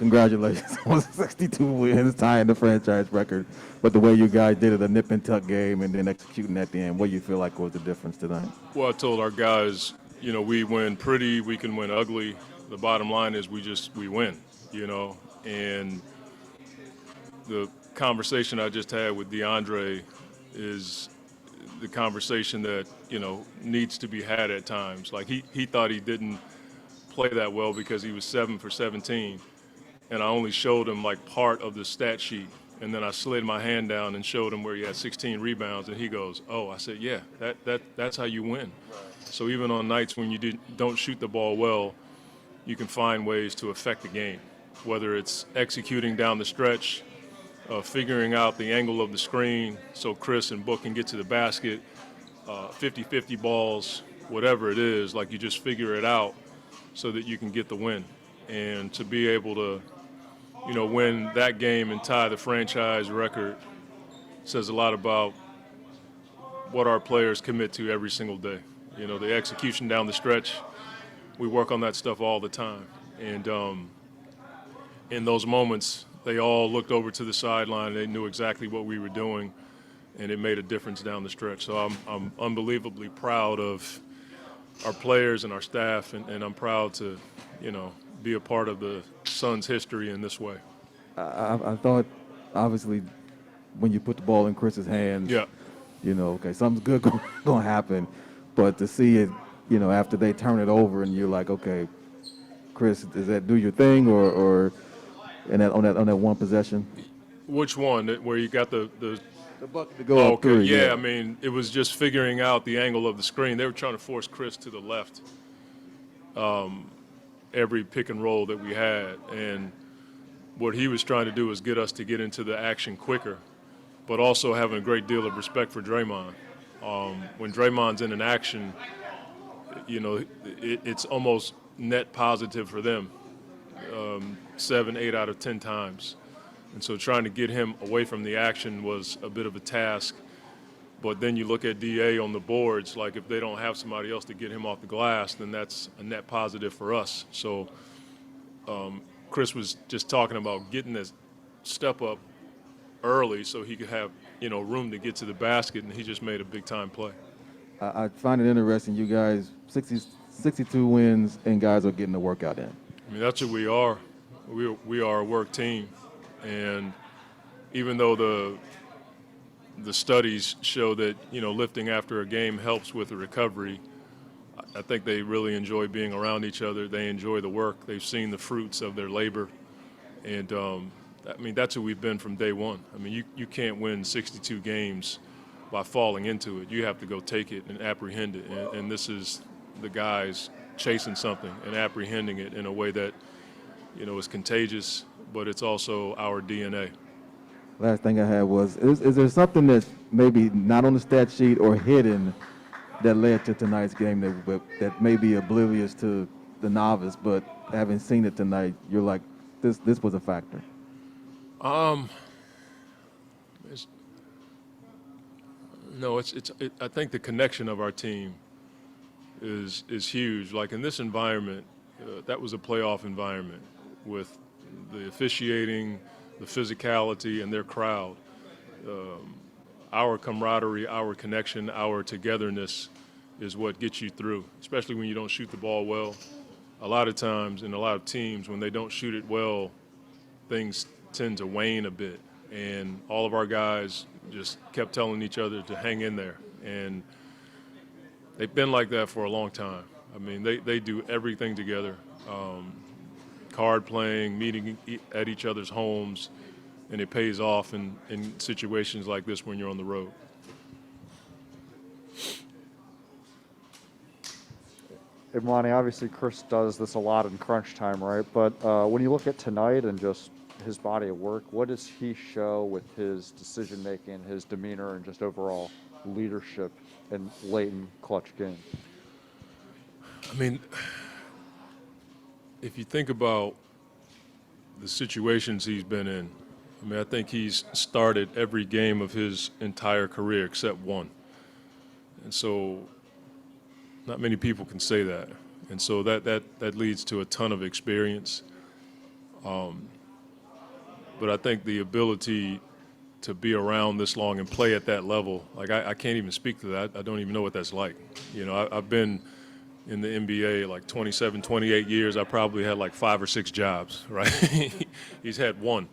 congratulations on 62 wins, tying the franchise record. But the way you guys did it, a nip and tuck game, and then executing at the end, what do you feel like was the difference tonight? Well, I told our guys, we win pretty, we can win ugly. The bottom line is we win, and the conversation I just had with DeAndre is the conversation that, needs to be had at times. Like he thought he didn't play that well because he was 7 for 17, and I only showed him like part of the stat sheet. And then I slid my hand down and showed him where he had 16 rebounds, and he goes, "Oh," I said, "Yeah, that's how you win." Right. So even on nights when you don't shoot the ball well, you can find ways to affect the game, whether it's executing down the stretch, figuring out the angle of the screen so Chris and Book can get to the basket, 50-50 balls, whatever it is. Like, you just figure it out so that you can get the win, and to be able to win that game and tie the franchise record says a lot about what our players commit to every single day. The execution down the stretch, we work on that stuff all the time. And in those moments, they all looked over to the sideline. They knew exactly what we were doing, and it made a difference down the stretch. So I'm unbelievably proud of our players and our staff, and I'm proud to, be a part of the Suns' history in this way. I thought, obviously, when you put the ball in Chris's hands, yeah, okay, something's good going to happen. But to see it, after they turn it over and you're like, okay, Chris, does that do your thing, or on that one possession? Which one? Where you got the bucket to go up okay, through? Yeah, I mean, it was just figuring out the angle of the screen. They were trying to force Chris to the left every pick and roll that we had, and what he was trying to do was get us to get into the action quicker, but also having a great deal of respect for Draymond. When Draymond's in an action, it's almost net positive for them, 7, 8 out of 10 times. And so trying to get him away from the action was a bit of a task. But then you look at DA on the boards, like if they don't have somebody else to get him off the glass, then that's a net positive for us. So Chris was just talking about getting this step up early so he could have, room to get to the basket, and he just made a big-time play. I find it interesting, you guys, 62 wins, and guys are getting the workout in. I mean, that's what we are. We are a work team. And even though the studies show that, lifting after a game helps with the recovery, I think they really enjoy being around each other. They enjoy the work. They've seen the fruits of their labor. And, that's who we've been from day one. I mean, you can't win 62 games by falling into it. You have to go take it and apprehend it. And this is the guys chasing something and apprehending it in a way that, is contagious, but it's also our DNA. Last thing I had was, is there something that's maybe not on the stat sheet or hidden that led to tonight's game that may be oblivious to the novice, but having seen it tonight, you're like, this was a factor? I think the connection of our team is huge. Like in this environment, that was a playoff environment with the officiating, the physicality, and their crowd. Our camaraderie, our connection, our togetherness is what gets you through, especially when you don't shoot the ball well. A lot of times, in a lot of teams, when they don't shoot it well, things tend to wane a bit. And all of our guys just kept telling each other to hang in there. And they've been like that for a long time. I mean, they do everything together. Card playing, meeting at each other's homes, and it pays off in situations like this when you're on the road. And Monty, obviously Chris does this a lot in crunch time, right? But when you look at tonight and just his body of work, what does he show with his decision-making, his demeanor, and just overall leadership in late and clutch games? I mean, if you think about the situations he's been in, I mean, I think he's started every game of his entire career except one. And so not many people can say that. And so that leads to a ton of experience. But I think the ability to be around this long and play at that level, like I can't even speak to that. I don't even know what that's like. You know, I've been in the NBA like 27, 28 years. I probably had like 5 or 6 jobs, right? He's had one.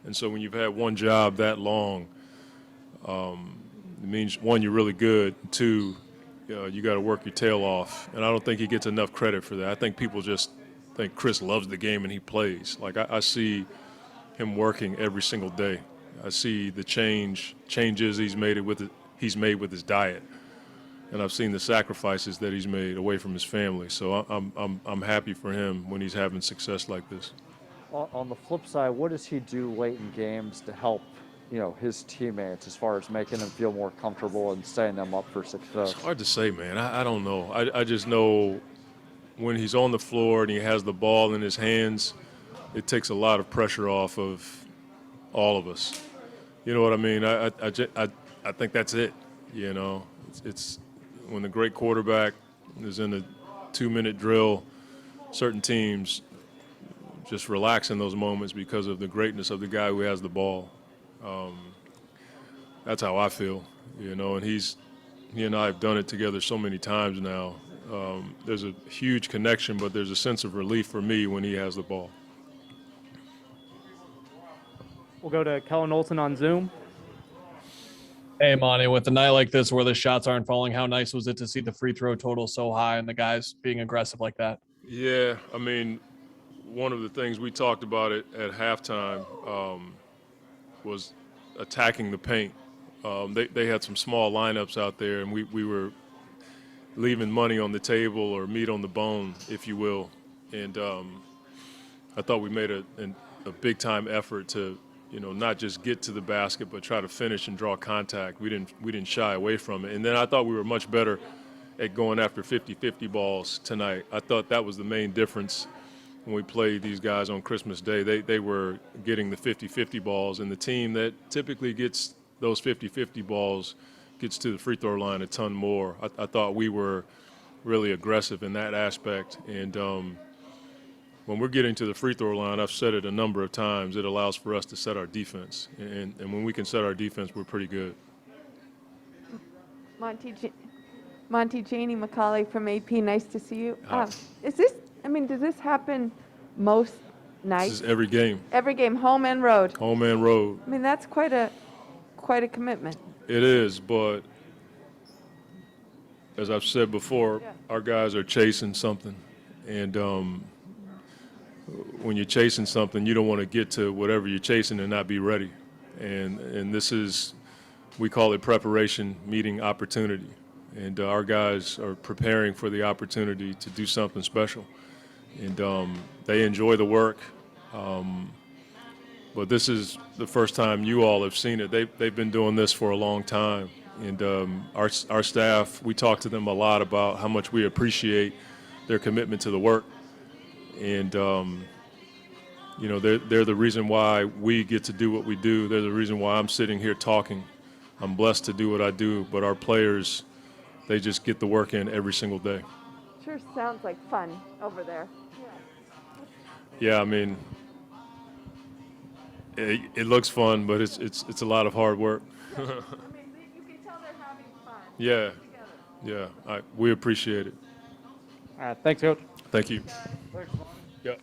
And so when you've had one job that long, it means, one, you're really good. Two, you got to work your tail off. And I don't think he gets enough credit for that. I think people just think Chris loves the game and he plays. Like I see him working every single day. I see the changes he's made with his diet, and I've seen the sacrifices that he's made away from his family. So I'm happy for him when he's having success like this. On the flip side, what does he do late in games to help, his teammates as far as making them feel more comfortable and setting them up for success? It's hard to say, man. I don't know. I just know when he's on the floor and he has the ball in his hands, it takes a lot of pressure off of all of us. You know what I mean? I think that's it. It's when the great quarterback is in a 2-minute drill, certain teams just relax in those moments because of the greatness of the guy who has the ball. That's how I feel, and he and I have done it together so many times now. There's a huge connection, but there's a sense of relief for me when he has the ball. We'll go to Kellen Olson on Zoom. Hey, Monty, with a night like this where the shots aren't falling, how nice was it to see the free throw total so high and the guys being aggressive like that? Yeah, I mean, one of the things we talked about it at halftime was attacking the paint. They had some small lineups out there, and we were leaving money on the table or meat on the bone, if you will. And I thought we made a big-time effort to not just get to the basket, but try to finish and draw contact. We didn't shy away from it. And then I thought we were much better at going after 50-50 balls tonight. I thought that was the main difference when we played these guys on Christmas Day. They were getting the 50-50 balls, and the team that typically gets those 50-50 balls gets to the free throw line a ton more. I thought we were really aggressive in that aspect. And when we're getting to the free throw line, I've said it a number of times, it allows for us to set our defense. And when we can set our defense, we're pretty good. Monty, Janie McCauley from AP, nice to see you. Hi. Does this happen most nights? This is every game. Every game, home and road. Home and road. I mean, that's quite a commitment. It is, but as I've said before, our guys are chasing something. And when you're chasing something, you don't want to get to whatever you're chasing and not be ready. And this is, we call it preparation meeting opportunity. And our guys are preparing for the opportunity to do something special. And they enjoy the work. But this is the first time you all have seen it. They've been doing this for a long time. And our staff, we talk to them a lot about how much we appreciate their commitment to the work. And, they're the reason why we get to do what we do. They're the reason why I'm sitting here talking. I'm blessed to do what I do, but our players, they just get the work in every single day. Sure sounds like fun over there. Yeah, I mean, it looks fun, but it's a lot of hard work. You can tell they're having fun. Yeah, Together. yeah, we appreciate it. All right, thanks, Coach. Thank you. Thanks, Monty. Yeah.